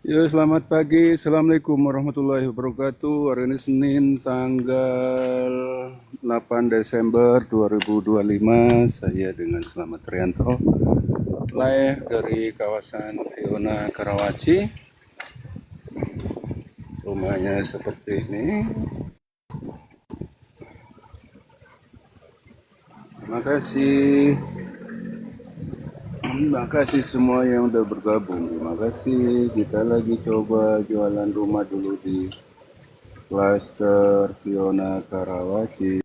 Ya, selamat pagi. Assalamualaikum warahmatullahi wabarakatuh. Hari ini Senin tanggal 8 Desember 2025. Saya dengan Selamat Rianto. Live dari kawasan Fiona Karawaci. Rumahnya seperti ini. Terima kasih. Terima kasih semua yang udah bergabung. Terima kasih. Kita lagi coba jualan rumah dulu di Cluster Fiona Karawaci.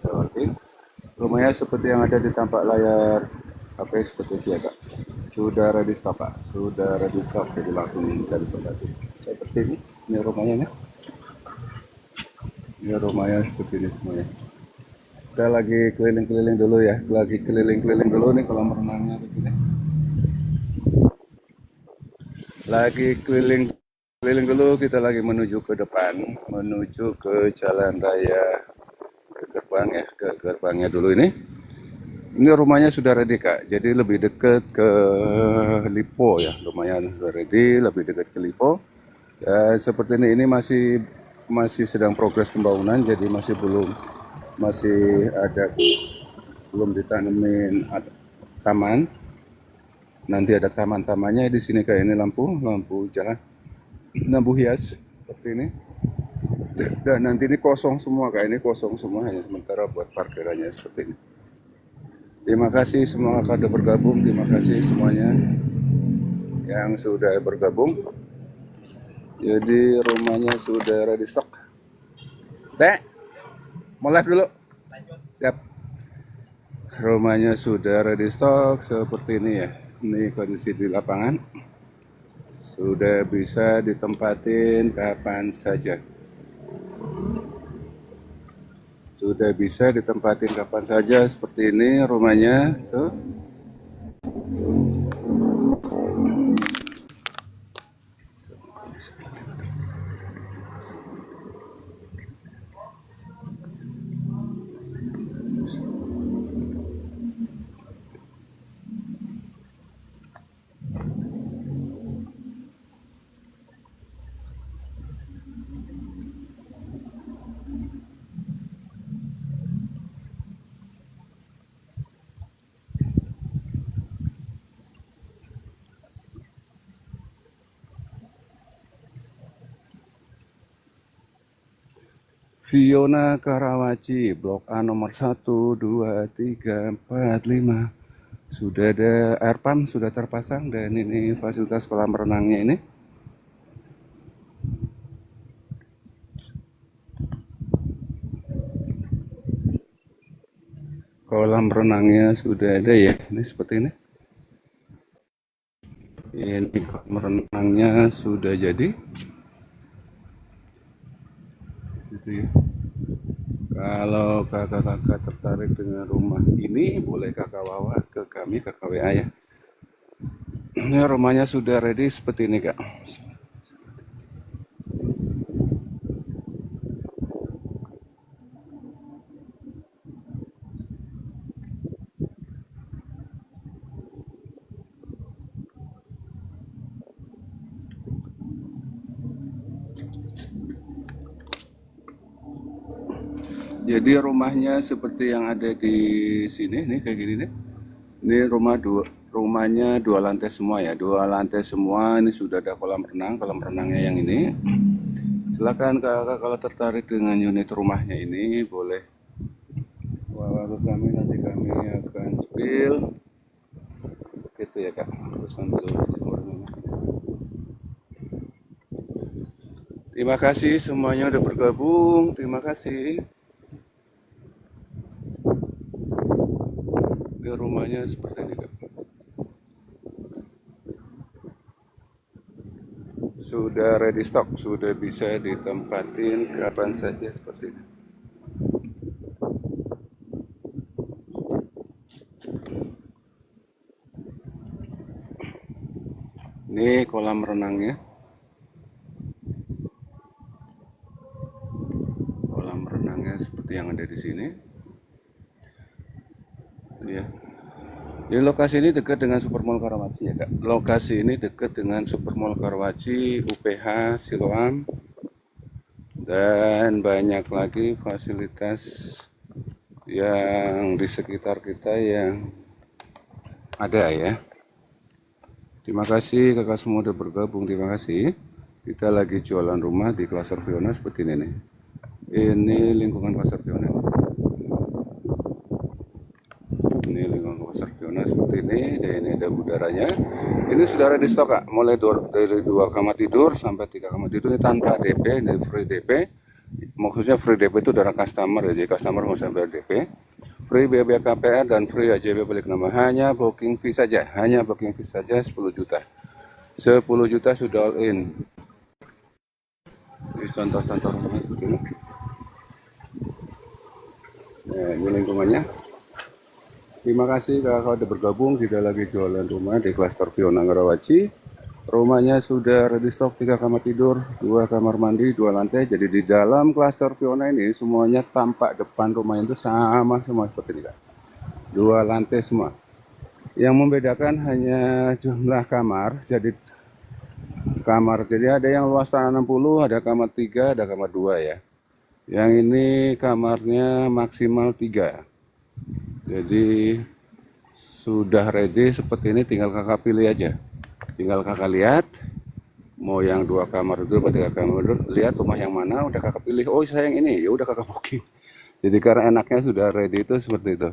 Oke. Rumahnya seperti yang ada di tampak layar HP seperti biasa. Sudah ready stock, Pak. Sudah ready stock, jadi langsung cari pembeli. Seperti ini rumahnya nih. Ini rumahnya seperti ini semuanya. Kita lagi keliling-keliling dulu ya. Lagi keliling-keliling dulu nih kolam renangnya begini. Lagi keliling dulu, kita lagi menuju ke depan, menuju ke jalan raya, ke gerbang ya, ke gerbangnya dulu ini. Ini rumahnya sudah ready Kak, jadi lebih dekat ke Lipo ya, lumayan sudah ready, lebih dekat ke Lipo. Ya, seperti ini masih masih sedang progres pembangunan, jadi masih ada belum ditanemin taman. Nanti ada taman-tamannya di sini kayak ini lampu jalan, lampu hias seperti ini. Dan nanti ini kosong semua, kayak ini kosong semua, hanya sementara buat parkirannya seperti ini. Terima kasih semua kakak bergabung, terima kasih semuanya yang sudah bergabung. Jadi rumahnya sudah ready stock. Teh, mau live dulu. Siap. Rumahnya sudah ready stock seperti ini ya. Ini kondisi di lapangan. Sudah bisa ditempatin kapan saja. Sudah bisa ditempatin kapan saja seperti ini rumahnya tuh. Fiona Karawaci, Blok A nomor 1, 2, 3, 4, 5. Sudah ada air pump, sudah terpasang, dan ini fasilitas kolam renangnya ini. Kolam renangnya sudah ada ya, ini seperti ini. Ini kolam renangnya sudah jadi. Gitu ya. Kalau kakak-kakak tertarik dengan rumah ini, boleh kakak bawa ke kami, kakak WA ya. Ini rumahnya sudah ready seperti ini kak. Jadi rumahnya seperti yang ada di sini nih, kayak gini nih. Ini rumahnya dua lantai semua ya, dua lantai semua. Ini sudah ada kolam renang, kolam renangnya yang ini. Silakan kakak kalau tertarik dengan unit rumahnya ini boleh bawa ke kami, nanti kami akan spill gitu ya kak. Terus sambil terima kasih semuanya udah bergabung, terima kasih. Di rumahnya seperti ini kak. Sudah ready stock, sudah bisa ditempatin kapan saja seperti ini. Ini kolam renangnya. Kolam renangnya seperti yang ada di sini. Ya. Di lokasi ini dekat dengan Supermall Karawaci ya kak. Lokasi ini dekat dengan Supermall Karawaci, UPH, Siloam, dan banyak lagi fasilitas yang di sekitar kita yang ada ya. Terima kasih kakak semua udah bergabung, terima kasih. Kita lagi jualan rumah di Klaster Viona seperti ini nih. Ini lingkungan Klaster Viona. Ini lingkungan Klaster Viona seperti ini, dan ini ada udaranya. Ini sudah ready stock kak, mulai dari 2 kamar tidur sampai 3 kamar tidur ini tanpa DP, ini free DP. Maksudnya free DP itu dari customer ya, jadi customer nggak usah bayar DP. Free BBM KPR dan free AJB balik nama, hanya booking fee saja, 10 juta. 10 juta sudah all in. Ini contoh-contoh rumah begini. Nah, ini lingkungannya. Terima kasih kakak udah bergabung, kita lagi jualan rumah di Klaster Viona Karawaci. Rumahnya sudah ready stock 3 kamar tidur, 2 kamar mandi, 2 lantai. Jadi di dalam Klaster Viona ini semuanya tampak depan rumahnya itu sama semua seperti ini kak. 2 lantai semua. Yang membedakan hanya jumlah kamar. Jadi ada yang luas tanah 60, ada kamar 3, ada kamar 2 ya. Yang ini kamarnya maksimal 3. Jadi sudah ready seperti ini, tinggal kakak pilih aja. Tinggal kakak lihat mau yang 2 kamar itu atau 3 kamar itu, lihat rumah yang mana, udah kakak pilih. Oh saya yang ini, ya udah kakak booking. Jadi karena enaknya sudah ready itu seperti itu.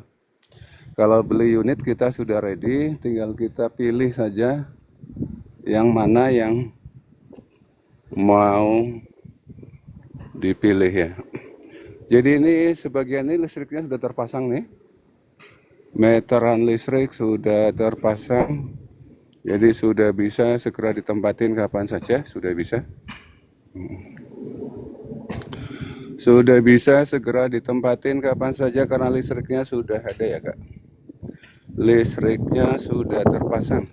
Kalau beli unit kita sudah ready, tinggal kita pilih saja yang mana yang mau dipilih ya. Jadi ini sebagian ini listriknya sudah terpasang nih. Meteran listrik sudah terpasang. Jadi sudah bisa segera ditempatin kapan saja, sudah bisa. Sudah bisa segera ditempatin kapan saja karena listriknya sudah ada ya kak. Listriknya sudah terpasang.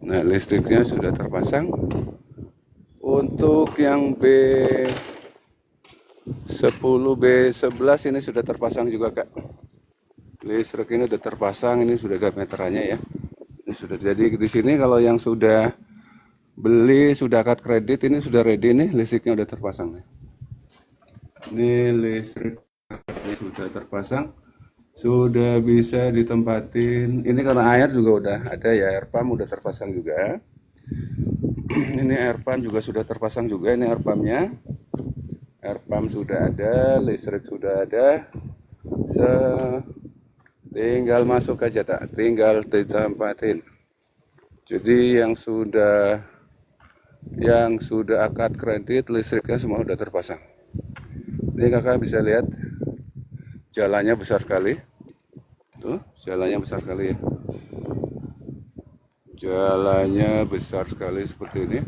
Nah listriknya sudah terpasang. Untuk yang B10, B11 ini sudah terpasang juga kak. Listrik ini sudah terpasang, ini sudah ada meterannya ya. Ini sudah jadi di sini. Kalau yang sudah beli, sudah akad kredit, ini sudah ready nih, listriknya sudah terpasang nih. Ini listrik sudah terpasang, sudah bisa ditempatin. Ini karena air juga udah ada ya, air pump udah terpasang juga. Ini air pump juga sudah terpasang juga, ini air pumpnya. Air pump sudah ada, listrik sudah ada. Tinggal masuk aja tak, tinggal ditempatin. Jadi yang sudah akad kredit, listriknya semua sudah terpasang. Ini kakak bisa lihat jalannya besar sekali. Tuh, jalannya besar sekali ya. Jalannya besar sekali seperti ini.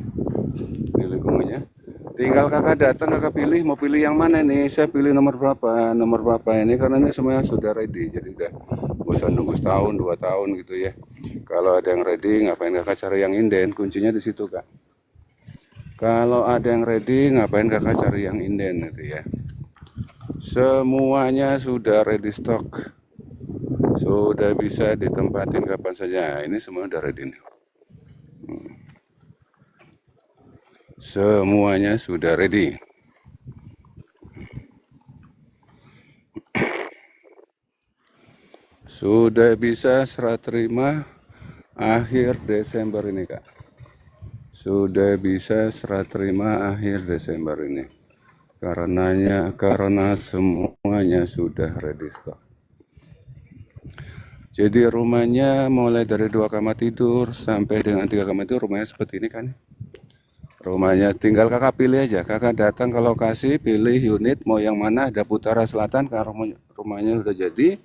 Ini lingkungannya. Tinggal kakak datang, kakak pilih mau pilih yang mana nih. Saya pilih nomor berapa ini karena ini semuanya sudah ready. Jadi udah gak usah nunggu setahun 2 tahun gitu ya. Kalau ada yang ready, ngapain kakak cari yang inden? Kuncinya di situ kak. Kalau ada yang ready, ngapain kakak cari yang inden gitu ya. Semuanya sudah ready stock. Sudah bisa ditempatin kapan saja. Ini semua udah ready nih. Semuanya sudah ready. Sudah bisa serah terima akhir Desember ini, Kak. Sudah bisa serah terima akhir Desember ini. Karena semuanya sudah ready stock. Jadi rumahnya mulai dari 2 kamar tidur sampai dengan 3 kamar tidur, rumahnya seperti ini kan. Rumahnya tinggal kakak pilih aja. Kakak datang ke lokasi, pilih unit mau yang mana, ada utara selatan, karena rumahnya sudah jadi.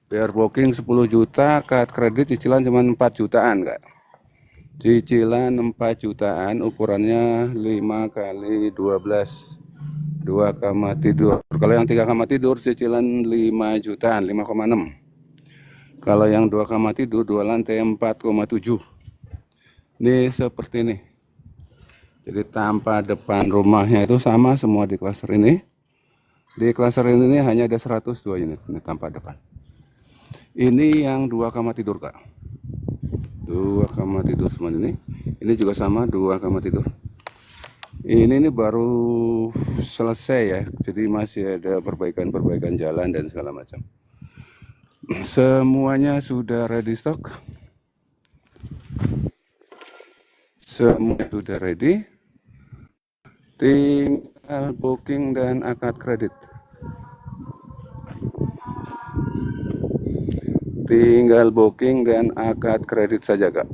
Biar booking 10 juta, kad kredit cicilan cuma 4 jutaan, Kak. Cicilan 4 jutaan, ukurannya 5 kali 12. 2 kamar tidur. Kalau yang 3 kamar tidur cicilan 5 jutaan, 5,6. Kalau yang 2 kamar tidur 2 lantai 4,7. Ini seperti ini. Jadi tanpa depan rumahnya itu sama semua di klaster ini. Di klaster ini hanya ada 102 unit ini tanpa depan. Ini yang 2 kamar tidur, Kak. 2 kamar tidur semua ini. Ini juga sama 2 kamar tidur. Ini baru selesai ya. Jadi masih ada perbaikan jalan dan segala macam. Semuanya sudah ready stock. Semua sudah ready. Tinggal booking dan akad kredit. Tinggal booking dan akad kredit saja, Kak.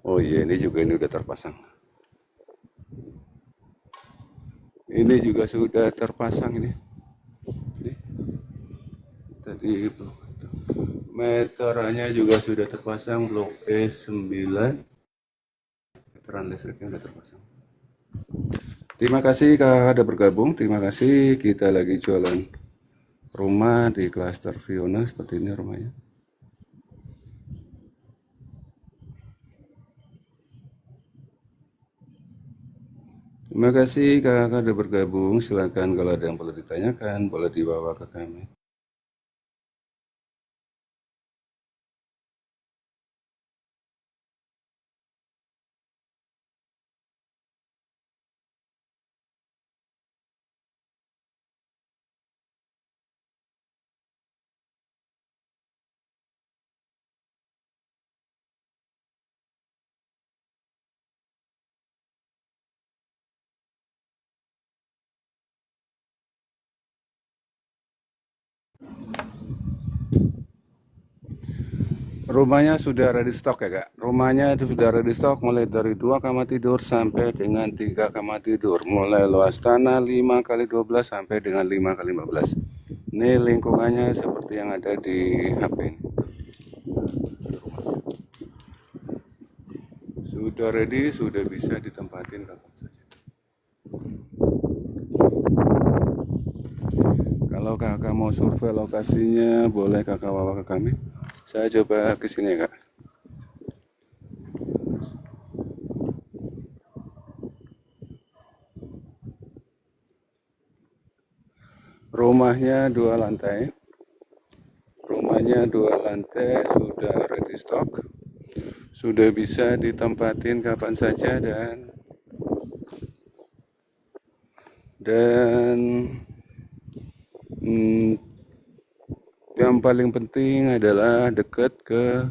Oh iya, ini juga udah terpasang. Ini juga sudah terpasang ini. Tadi meterannya juga sudah terpasang, blok E9. Meteran listriknya sudah terpasang. Terima kasih Kak ada bergabung. Terima kasih. Kita lagi jualan rumah di klaster Fiona seperti ini rumahnya. Terima kasih kakak sudah bergabung. Silakan kalau ada yang perlu ditanyakan, boleh dibawa ke kami. Rumahnya sudah ready stock ya Kak. Rumahnya itu sudah ready stock mulai dari 2 kamar tidur sampai dengan 3 kamar tidur. Mulai luas tanah 5 kali 12 sampai dengan 5 kali 15. Ini lingkungannya seperti yang ada di HP ini. Sudah ready, sudah bisa ditempatin kapan saja. Kalau kakak mau survei lokasinya, boleh kakak bawa ke kami. Saya coba ke sini Kak. Rumahnya 2 lantai. Rumahnya 2 lantai sudah ready stock. Sudah bisa ditempatin kapan saja dan yang paling penting adalah dekat ke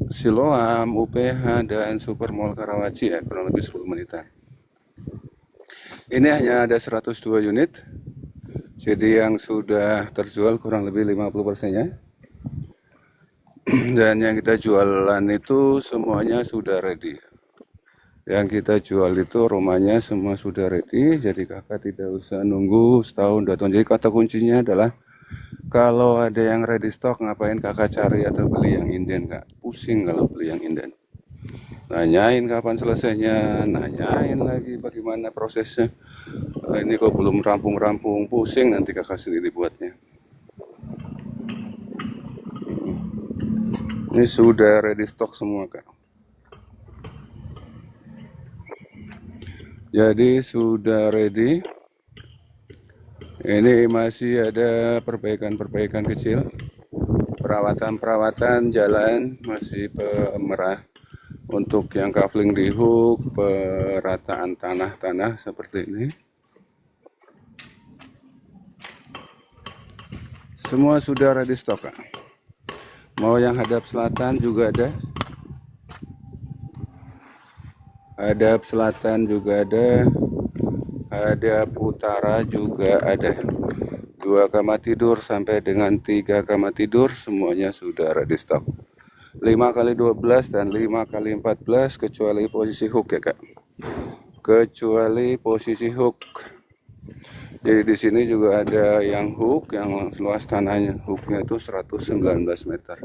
Siloam, UPH, dan Supermall Karawaci ya, kurang lebih 10 menitan. Ini hanya ada 102 unit, jadi yang sudah terjual kurang lebih 50%-nya. Dan yang kita jualan itu semuanya sudah ready. Yang kita jual itu rumahnya semua sudah ready, jadi kakak tidak usah nunggu setahun 2 tahun. Jadi kata kuncinya adalah kalau ada yang ready stock, ngapain kakak cari atau beli yang inden, Kak? Pusing kalau beli yang inden. Nanyain kapan selesainya, nanyain lagi bagaimana prosesnya. Ini kok belum rampung-rampung, pusing nanti kakak sendiri buatnya. Ini sudah ready stock semua, Kak. Jadi sudah ready. Ini masih ada perbaikan-perbaikan kecil. Perawatan-perawatan jalan masih pemerah. Untuk yang kafling di hook, perataan tanah-tanah seperti ini. Semua sudah ready stock, Kak. Mau yang hadap selatan juga ada. Hadap selatan juga ada. Hadap utara juga ada. 2 kamar tidur sampai dengan 3 kamar tidur semuanya sudah ready stock. 5x12 dan 5x14 kecuali posisi hook ya, Kak. Kecuali posisi hook. Jadi di sini juga ada yang hook, yang luas tanahnya hooknya itu 119 meter.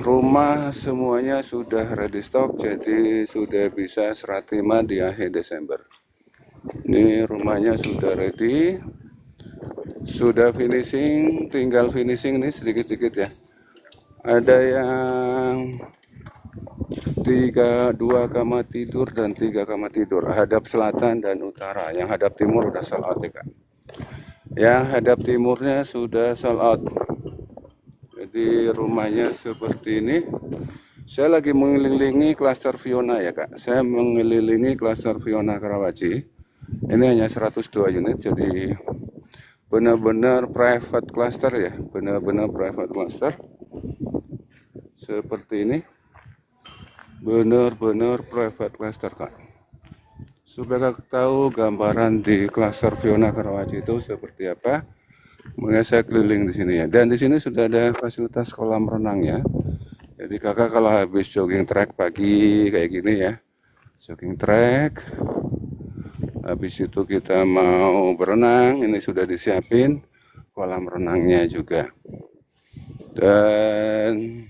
Rumah semuanya sudah ready stock, jadi sudah bisa serah terima di akhir Desember. Ini rumahnya sudah ready, sudah finishing, tinggal finishing nih sedikit-sedikit ya. Ada yang 2 kamar tidur dan 3 kamar tidur, hadap selatan dan utara. Yang hadap timur udah sold out ya, Kak. Yang hadap timurnya sudah sold out. Jadi rumahnya seperti ini. Saya lagi mengelilingi klaster Fiona ya, Kak. Saya mengelilingi klaster Fiona Karawaci. Ini hanya 102 unit, jadi benar-benar private cluster ya, benar-benar private cluster. Seperti ini. Benar-benar private cluster, Kak. Supaya Kak tahu gambaran di klaster Fiona Karawaci itu seperti apa, makanya saya keliling di sini ya. Dan di sini sudah ada fasilitas kolam renang ya. Jadi Kakak kalau habis jogging track pagi kayak gini ya, jogging track, habis itu kita mau berenang, ini sudah disiapin kolam renangnya juga. Dan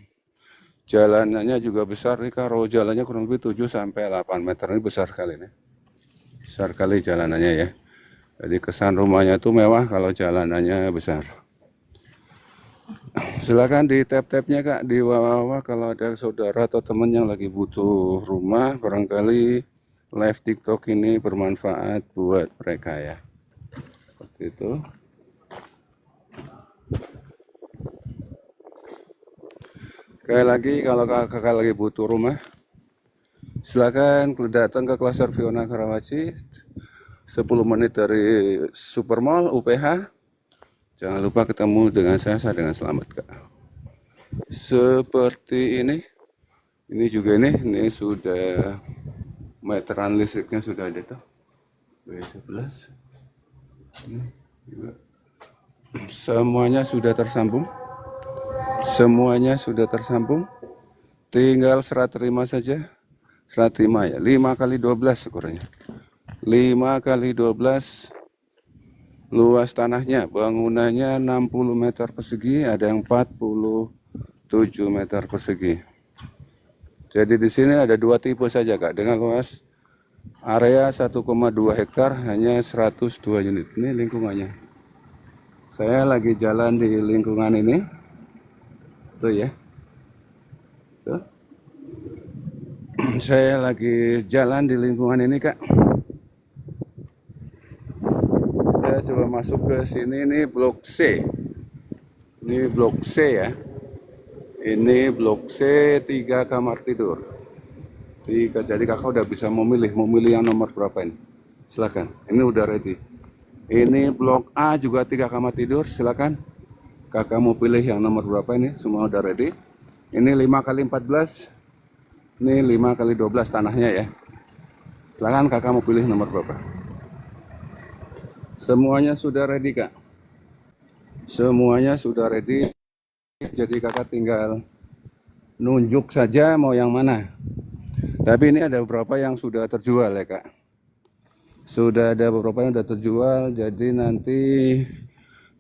jalanannya juga besar nih, Kak. Jalannya kurang lebih 7 sampai 8 meter, ini besar sekali nih. Besar kali jalanannya ya. Jadi kesan rumahnya itu mewah kalau jalanannya besar. Silakan di tab-tabnya, Kak, di bawah kalau ada saudara atau teman yang lagi butuh rumah, barangkali live TikTok ini bermanfaat buat mereka ya. Seperti itu. Sekali lagi kalau kakak lagi butuh rumah, silakan datang ke klaster Fiona Karawaci, 10 menit dari Supermall UPH. Jangan lupa ketemu dengan saya dengan selamat, Kak. Seperti ini. Ini juga ini sudah meteran listriknya sudah ada tuh. B11. Ini juga. Semuanya sudah tersambung. Semuanya sudah tersambung. Tinggal serah terima saja. Serah terima ya. 5x12 ukurannya. 5x12. Luas tanahnya, bangunannya 60 meter persegi, ada yang 47 meter persegi. Jadi di sini ada 2 tipe saja, Kak. Dengan luas area 1,2 hektar hanya 102 unit. Ini lingkungannya. Saya lagi jalan di lingkungan ini. Tuh ya. Tuh. Saya lagi jalan di lingkungan ini, Kak. Saya coba masuk ke sini, ini blok C. Ini blok C ya. Ini blok C 3 kamar tidur. Jadi kakak udah bisa memilih yang nomor berapa ini. Silakan. Ini udah ready. Ini blok A juga 3 kamar tidur. Silakan. Kakak mau pilih yang nomor berapa ini. Semua udah ready. Ini 5x14. Ini 5x12 tanahnya ya. Silakan kakak mau pilih nomor berapa. Semuanya sudah ready, Kak. Semuanya sudah ready. Jadi kakak tinggal nunjuk saja mau yang mana. Tapi ini ada beberapa yang sudah terjual ya, Kak. Sudah ada beberapa yang sudah terjual. Jadi nanti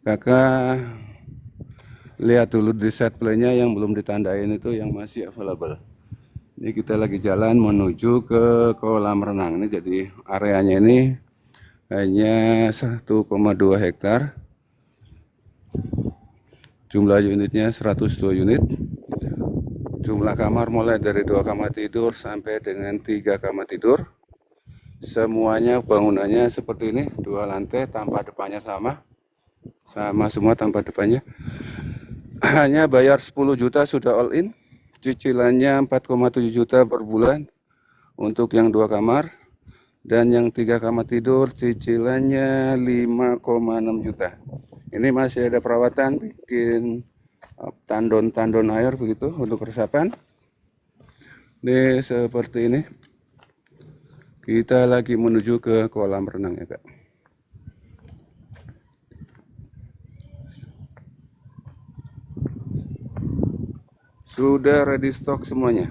kakak lihat dulu di set play-nya yang belum ditandain itu yang masih available. Ini kita lagi jalan menuju ke kolam renang. Ini jadi areanya ini hanya 1,2 hektar. Jumlah unitnya 102 unit. Jumlah kamar mulai dari 2 kamar tidur sampai dengan 3 kamar tidur. Semuanya bangunannya seperti ini, 2 lantai tanpa depannya sama semua tanpa depannya. Hanya bayar 10 juta sudah all in. Cicilannya 4,7 juta per bulan untuk yang 2 kamar. Dan yang 3 kamar tidur cicilannya 5,6 juta. Ini masih ada perawatan bikin tandon-tandon air begitu untuk resapan. Ini seperti ini. Kita lagi menuju ke kolam renang ya Kak. Sudah ready stock semuanya.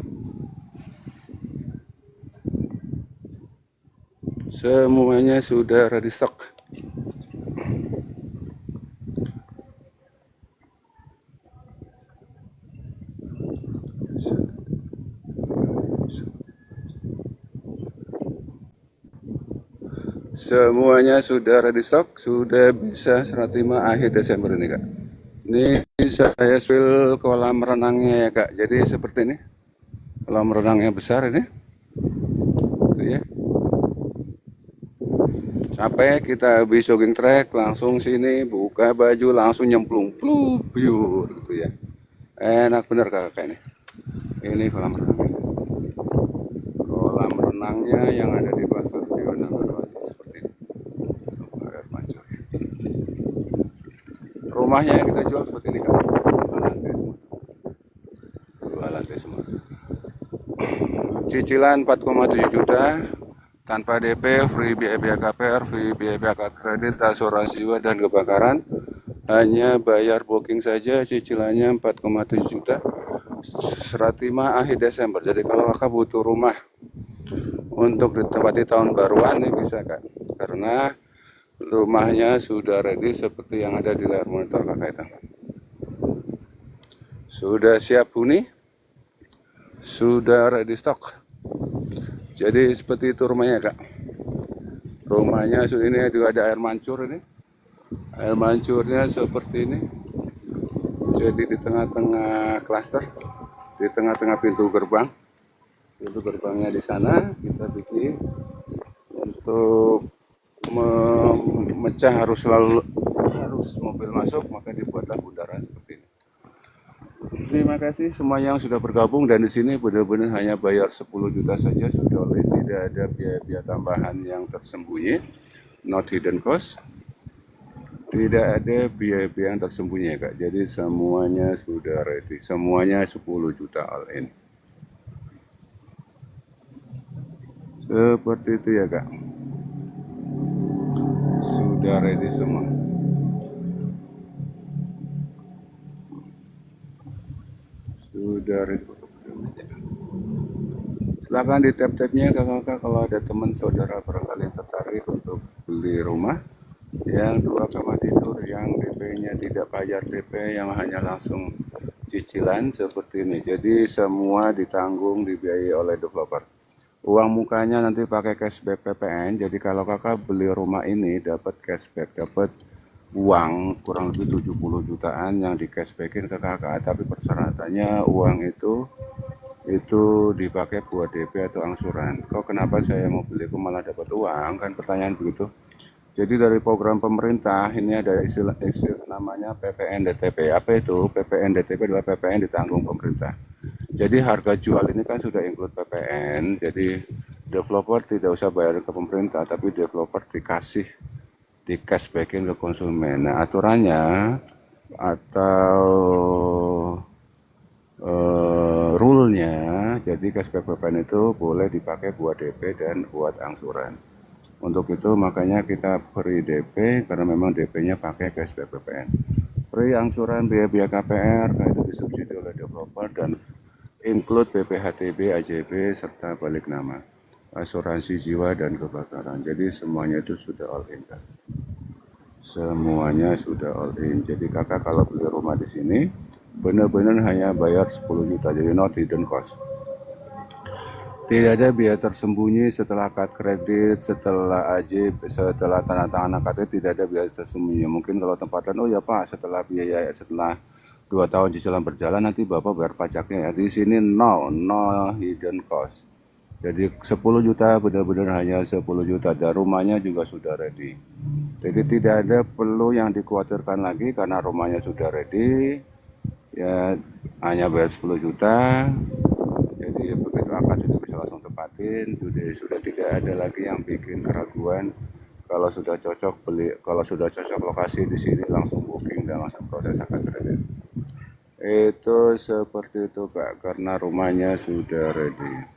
Semuanya sudah ready stock. Semuanya sudah ready stock, sudah bisa serah terima akhir Desember ini Kak. Ini saya spill kolam renangnya ya Kak. Jadi seperti ini. Kolam renangnya besar ini. Tuh ya. Sampai kita habis jogging track, langsung sini buka baju, langsung nyemplung, biur gitu ya. Enak bener Kakak ini. Ini kolam renangnya. Kolam renangnya yang ada di Pasar Dionanggara seperti ini. Air mancur. Rumahnya yang kita jual seperti ini Kak. Dua lantai semua. Dua lantai semua. Cicilan 4,7 juta. Tanpa DP, free biaya KPR, free biaya kredit, asuransi jiwa dan kebakaran. Hanya bayar booking saja, cicilannya 4,7 juta. Serah terima akhir Desember. Jadi kalau Kakak butuh rumah untuk ditempati tahun baruan ini bisa Kak. Karena rumahnya sudah ready seperti yang ada di layar monitor Kakak itu. Sudah siap huni, sudah ready stock. Jadi seperti itu rumahnya Kak. Rumahnya ini juga ada air mancur ini. Air mancurnya seperti ini. Jadi di tengah-tengah klaster, di tengah-tengah pintu gerbang. Pintu gerbangnya di sana kita bikin untuk memecah harus mobil masuk, maka dibuatlah bundaran seperti ini. Terima kasih semua yang sudah bergabung, dan di sini benar-benar hanya bayar 10 juta saja sudah oleh, tidak ada biaya-biaya tambahan yang tersembunyi, not hidden cost. Tidak ada biaya-biaya yang tersembunyi Kak. Jadi semuanya sudah ready, semuanya 10 juta all in. Seperti itu ya Kak. Sudah ready semua. Sudah ready. Silahkan di tab-tabnya kakak-kakak kalau ada teman saudara barangkali yang tertarik untuk beli rumah yang 2 kamar tidur, yang DP-nya tidak bayar DP, yang hanya langsung cicilan seperti ini. Jadi semua ditanggung, dibiayai oleh developer. Uang mukanya nanti pakai cashback PPN. Jadi kalau kakak beli rumah ini dapat cashback, dapat uang kurang lebih 70 jutaan yang di cashbackin ke kakak. Tapi persyaratannya uang itu dipakai buat DP atau angsuran. Kok kenapa saya mau beli kok malah dapat uang? Kan pertanyaan begitu. Jadi dari program pemerintah ini ada istilah namanya PPN DTP. Apa itu? PPN DTP adalah PPN ditanggung pemerintah. Jadi harga jual ini kan sudah include PPN. Jadi developer tidak usah bayar ke pemerintah, tapi developer dikasih di cashbackin ke konsumen. Nah, aturannya atau rule-nya, jadi cashback PPN itu boleh dipakai buat DP dan buat angsuran. Untuk itu makanya kita free DP karena memang DP-nya pakai cashback PPN. Free angsuran biaya KPR itu disubsidi oleh developer dan include BPHTB, AJB serta balik nama, asuransi jiwa dan kebakaran. Jadi semuanya itu sudah all in kan. Semuanya sudah all in. Jadi kakak kalau beli rumah di sini benar-benar hanya bayar 10 juta, jadi not hidden cost. Tidak ada biaya tersembunyi setelah akad kredit, setelah AJB, setelah tanda tangan AKT, tidak ada biaya tersembunyi. Mungkin kalau tempatan, oh ya Pak, setelah 2 tahun cicilan berjalan nanti Bapak bayar pajaknya ya. Di sini no hidden cost. Jadi 10 juta benar-benar hanya 10 juta, dan rumahnya juga sudah ready. Jadi tidak ada perlu yang dikhawatirkan lagi karena rumahnya sudah ready. Ya hanya bayar 10 juta. Jadi begitu akad sudah bisa langsung tepatin, sudah tidak ada lagi yang bikin keraguan Kalau sudah cocok beli, kalau sudah cocok lokasi di sini langsung booking dan langsung proses akad kredit. Itu seperti itu Kak, karena rumahnya sudah ready.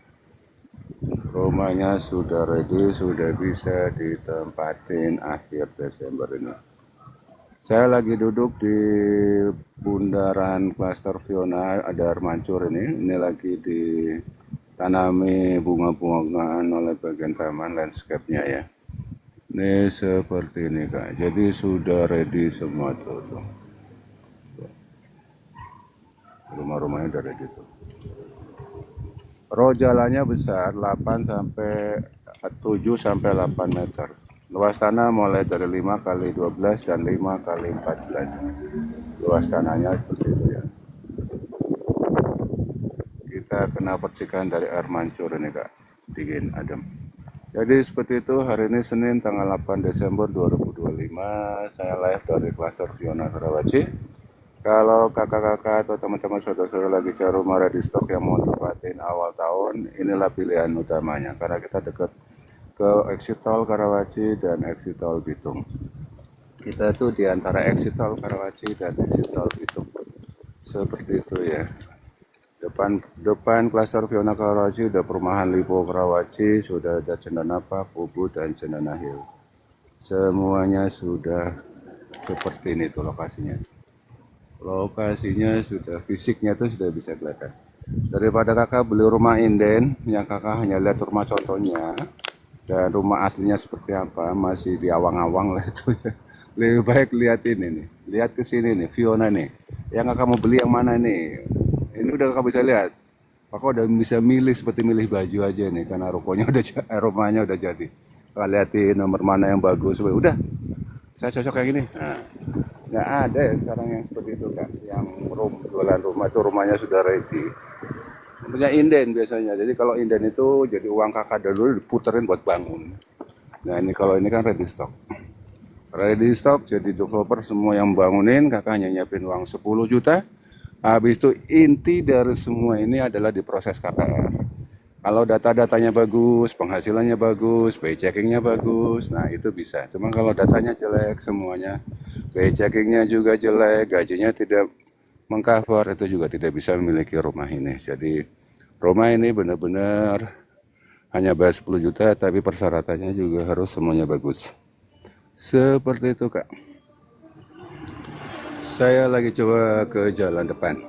Rumahnya sudah ready, sudah bisa ditempatin akhir Desember ini. Saya lagi duduk di bundaran Klaster Fiona, ada air mancur ini. Ini lagi ditanami bunga-bungaan oleh bagian taman landscape-nya ya. Ini seperti ini Kak. Jadi sudah ready semua tuh. Rumah-rumahnya udah ready tuh. Row jalannya besar, 7 sampai 8 meter. Luas tanah mulai dari 5 kali 12 dan 5 kali 14. Luas tanahnya seperti itu ya. Kita kena percikan dari air mancur ini Kak. Dingin, adem. Jadi seperti itu, hari ini Senin tanggal 8 Desember 2025. Saya live dari Klaster Fiona Karawaci. Kalau kakak-kakak atau teman-teman saudara-saudara lagi cari rumah ready stock yang mau tempatin awal tahun, inilah pilihan utamanya. Karena kita dekat ke exit tol Karawaci dan exit tol Bitung. Kita tuh di antara exit tol Karawaci dan exit tol Bitung. Seperti itu ya. Depan Klaster Fiona Karawaci udah perumahan Lipo Karawaci, sudah ada Cendana Park, Ubud dan Cendana Hill. Semuanya sudah seperti ini tuh lokasinya. Lokasinya sudah, fisiknya tuh sudah bisa kelihatan. Daripada kakak beli rumah inden, yang kakak hanya lihat rumah contohnya, dan rumah aslinya seperti apa, masih di awang-awang lah itu ya. Lebih baik lihat ini nih, lihat ke sini nih, Fiona nih. Yang kakak mau beli yang mana nih? Ini udah kakak bisa lihat. Kakak udah bisa milih seperti milih baju aja nih, karena rumahnya udah jadi. Kakak lihatin nomor mana yang bagus, udah. Saya cocok kayak gini. Nah, nggak ada ya sekarang yang seperti itu kan, yang jualan rumah itu rumahnya sudah ready. Punya inden biasanya. Jadi kalau inden itu jadi uang kakak dulu diputerin buat bangun. Nah ini kalau ini kan ready stock. Ready stock jadi developer semua yang bangunin, kakak hanya nyiapin uang 10 juta. Habis itu inti dari semua ini adalah diproses KPR. Kalau data-datanya bagus, penghasilannya bagus, pay checkingnya bagus, nah itu bisa. Cuma kalau datanya jelek semuanya, pay checkingnya juga jelek, gajinya tidak mengcover, itu juga tidak bisa memiliki rumah ini. Jadi rumah ini benar-benar hanya bayar 10 juta, tapi persyaratannya juga harus semuanya bagus. Seperti itu Kak. Saya lagi coba ke jalan depan.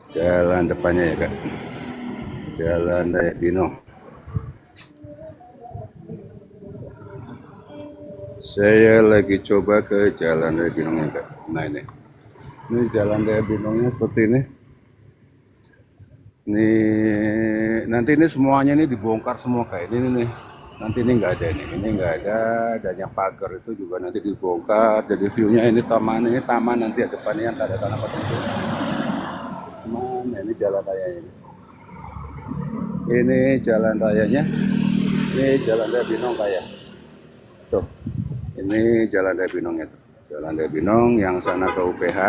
Jalan depannya ya Kak. Jalan Raya Binong. Saya lagi coba ke Jalan Raya Binongnya Kak. Nah ini Jalan Raya Binongnya seperti ini. Nanti ini semuanya ini dibongkar semua kayak ini nih. Nanti ini nggak ada nih, ini nggak ada. Dan yang pagar itu juga nanti dibongkar. Jadi view-nya ini taman nanti ya depannya yang ada tanah kosong itu. Mana ini jalan raya ini? Ini jalan rayanya, ini jalan raya Binong kayak tuh, ini jalan raya Binongnya tuh, jalan raya Binong yang sana ke UPH,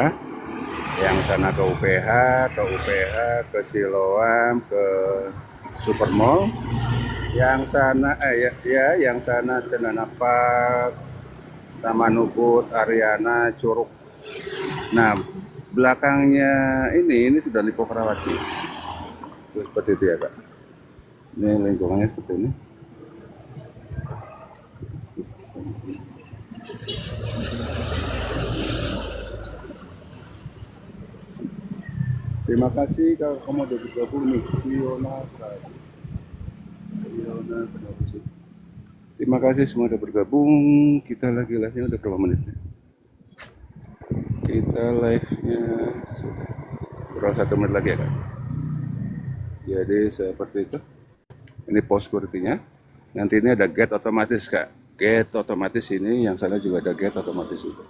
ke Siloam, ke Supermall, yang sana yang sana Cendana Park, Taman Ubud, Ariana, Curug. Nah belakangnya ini sudah Lipo Karawaci, itu seperti itu ya Kak. Ini lingkungannya seperti ini. Terima kasih kalau kamu udah bergabung nih, Fiona. Terima kasih semua udah bergabung. Kita lagi live-nya udah berapa menit? Kita live-nya sudah kurang 1 menit lagi ya Kak. Jadi seperti itu. Ini post security-nya. Nanti ini ada gate otomatis Kak. Gate otomatis ini, yang sana juga ada gate otomatis itu.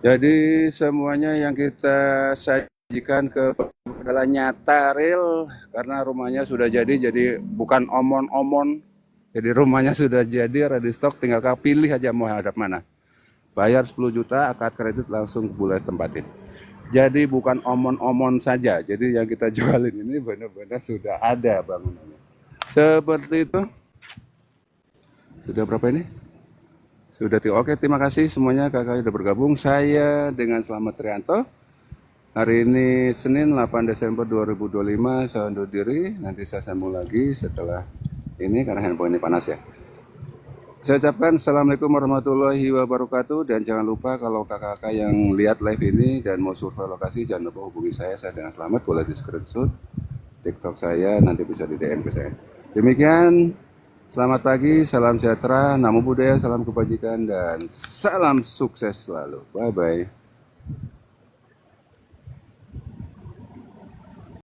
Jadi semuanya yang kita sajikan ke adalah nyata real, karena rumahnya sudah jadi bukan omon-omon. Jadi rumahnya sudah jadi ready stock, tinggal Kak pilih aja mau hadap mana. Bayar 10 juta, akad kredit langsung boleh tempatin. Jadi bukan omon-omon saja. Jadi yang kita jualin ini benar-benar sudah ada bangunannya. Seperti itu. Sudah berapa ini? Oke, terima kasih semuanya kakak sudah bergabung. Saya dengan Selamat Trianto. Hari ini Senin 8 Desember 2025, saya undur diri. Nanti saya sambung lagi setelah ini karena handphone ini panas ya. Saya ucapkan Assalamualaikum warahmatullahi wabarakatuh. Dan jangan lupa kalau kakak-kakak yang lihat live ini dan mau survei lokasi, jangan lupa hubungi saya dengan Selamat. Boleh di screenshot TikTok saya, nanti bisa di DM ke saya. Demikian, selamat pagi, salam sejahtera, namo buddhaya, salam kebajikan, dan salam sukses selalu. Bye-bye.